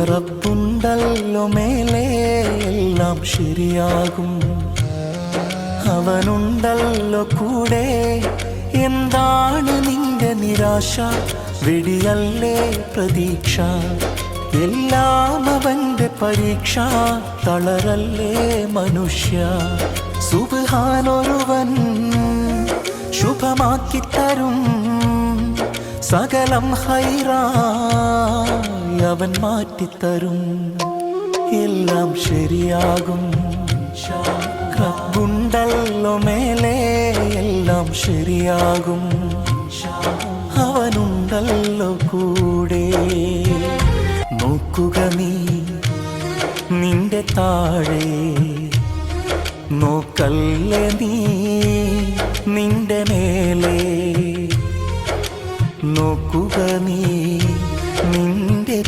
റബ്ബുണ്ടല്ലോ മേലെ എല്ലാം ശരിയാകും. അവനുണ്ടല്ലോ കൂടെ, എന്താണ് നിന്റെ നിരാശ? വെടിയല്ലേ പ്രതീക്ഷ, എല്ലാം അവന്റെ പരീക്ഷ. തളരല്ലേ മനുഷ്യ, സുബ്ഹാനൊരുവൻ ശുഭമാക്കിത്തരും. സകലം ഹൈറായി അവൻ മാറ്റിത്തരും. എല്ലാം ശരിയാകും. റബ്ബുണ്ടല്ലോ മേലെ എല്ലാം ശരിയാകും. അവനുണ്ടല്ലോ കൂടെ. നോക്കുക നീ നിന്റെ താഴെ, നോക്കല്ലേ നീ നിന്റെ മേലെ. നോക്കുക നീ നിന്റെ